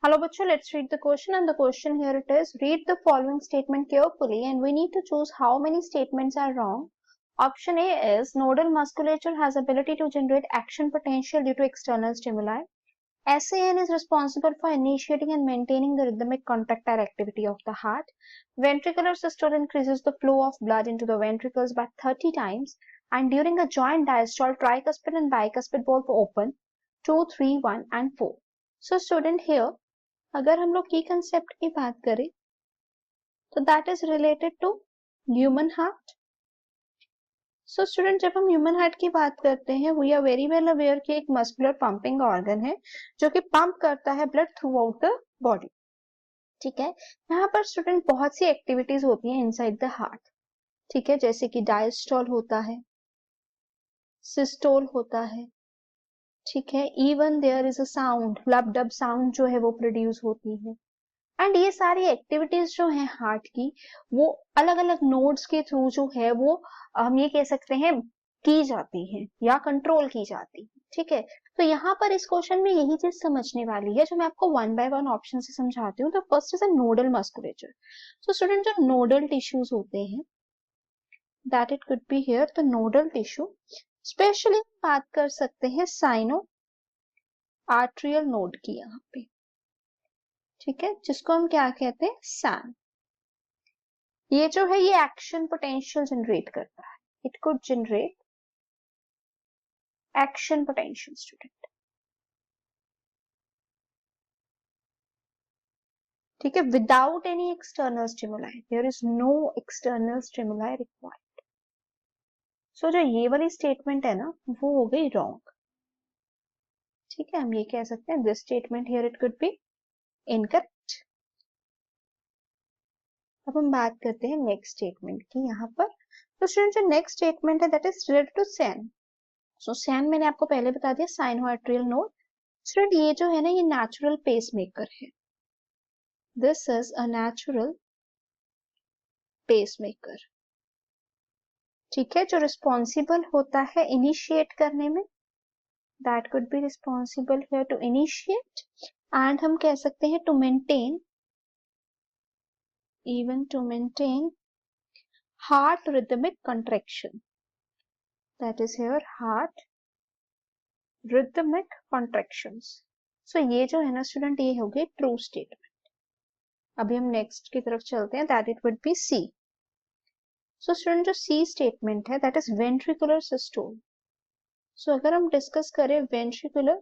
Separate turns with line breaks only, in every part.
Hello bachcho, let's read the question, and the question here it is, read the following statement carefully and we need to choose how many statements are wrong. Option A is nodal musculature has ability to generate action potential due to external stimuli. SAN is responsible for initiating and maintaining the rhythmic contractile activity of the heart. Ventricular systole increases the flow of blood into the ventricles by 30 times, and during a joint diastole, tricuspid and bicuspid valve open 2, 3, 1 and 4. So student here, अगर हम लोग की concept की बात करें तो that is related to human heart. So student, जब हम ह्यूमन हार्ट की बात करते हैं we are very well aware कि एक मस्कुलर पंपिंग ऑर्गन है जो कि पंप करता है blood through out the body. ठीक है, यहाँ पर स्टूडेंट बहुत सी एक्टिविटीज होती हैं इनसाइड द हार्ट. ठीक है, जैसे कि डायस्टोल होता है, सिस्टोल होता है. ठीक है, even there is a sound, lub dub sound जो है वो प्रोड्यूस होती है. एंड ये सारी एक्टिविटीज जो है हार्ट की वो अलग अलग नोड्स के थ्रू जो है वो हम ये कह सकते हैं की जाती है या कंट्रोल की जाती है. ठीक है, तो यहाँ पर इस क्वेश्चन में यही चीज समझने वाली है जो मैं आपको वन बाय वन ऑप्शन से समझाती हूँ. तो first is a nodal musculature. So student, जो नोडल टिश्यूज होते हैं that it could be here the nodal tissue. Specially बात कर सकते हैं साइनो आर्ट्रियल नोड की यहाँ पे. ठीक है, जिसको हम क्या कहते हैं, सैन. ये जो है ये एक्शन पोटेंशियल जनरेट करता है. It could generate action potential student. ठीक है, without any external stimuli, there is no external stimuli required. So जो ये वाली स्टेटमेंट है ना वो हो गई रॉन्ग. ठीक है, हम ये कह सकते हैं this statement here it could be incorrect. अब हम बात करते हैं नेक्स्ट स्टेटमेंट की यहाँ पर. तो स्टूडेंट, जो नेक्स्ट स्टेटमेंट है that is related to SAN. So SAN मैंने आपको पहले बता दिया, साइनोआर्ट्रियल नोड. स्टूडेंट, ये जो है ना ये नेचुरल पेसमेकर है. This is a natural pacemaker. ठीक है, जो रिस्पॉन्सिबल होता है इनिशिएट करने में, that could be responsible here to initiate, and हम कह सकते हैं to maintain, even to maintain heart rhythmic contraction. That is here heart rhythmic contractions. So ये जो है ना स्टूडेंट ये हो गई ट्रू स्टेटमेंट. अभी हम नेक्स्ट की तरफ चलते हैं, that it would be C. So student, जो सी स्टेटमेंट है that is ventricular systole. So अगर हम डिस्कस करें वेंट्रिकुलर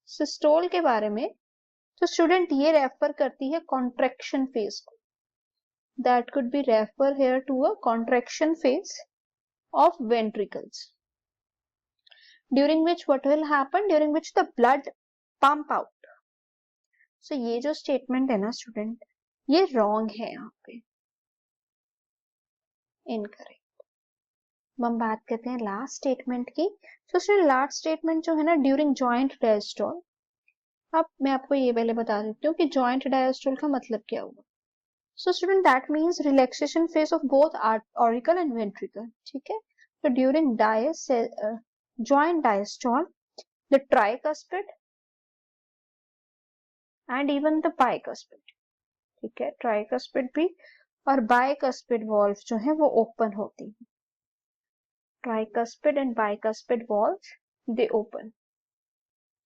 सिस्टोल के बारे में तो स्टूडेंट ये रेफर करती है कॉन्ट्रैक्शन फेज को. That could be refer here to a contraction phase of ventricles, during which what will happen, during which the blood pump out. So ये जो statement है ना स्टूडेंट ये wrong है यहाँ पे, incorrect. हम बात करते हैं लास्ट स्टेटमेंट की. तो स्टूडेंट लास्ट स्टेटमेंट जो है ना ड्यूरिंग जॉइंट डायस्टोल. अब मैं आपको ये पहले बता देती हूँ कि जॉइंट डायस्टोल का मतलब क्या हुआ. So student that means relaxation phase of both auricle and ventricle. ठीक है, तो during joint diastole, the tricuspid and even the bicuspid. ठीक है, tricuspid भी और bicuspid valve जो है वो open होती है. Tricuspid and bicuspid valves they open.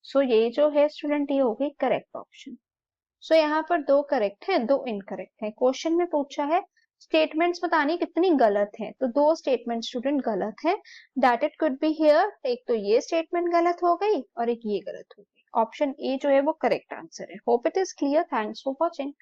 So ये जो है स्टूडेंट ये हो गई करेक्ट ऑप्शन. सो यहाँ पर दो करेक्ट है दो इनकरेक्ट है. क्वेश्चन में पूछा है स्टेटमेंट्स बतानी कितनी गलत है, तो दो स्टेटमेंट स्टूडेंट गलत है. That it could be here, एक तो ये स्टेटमेंट गलत हो गई और एक ये गलत हो गई. ऑप्शन ए जो है वो करेक्ट आंसर है. Hope it is clear. Thanks for watching.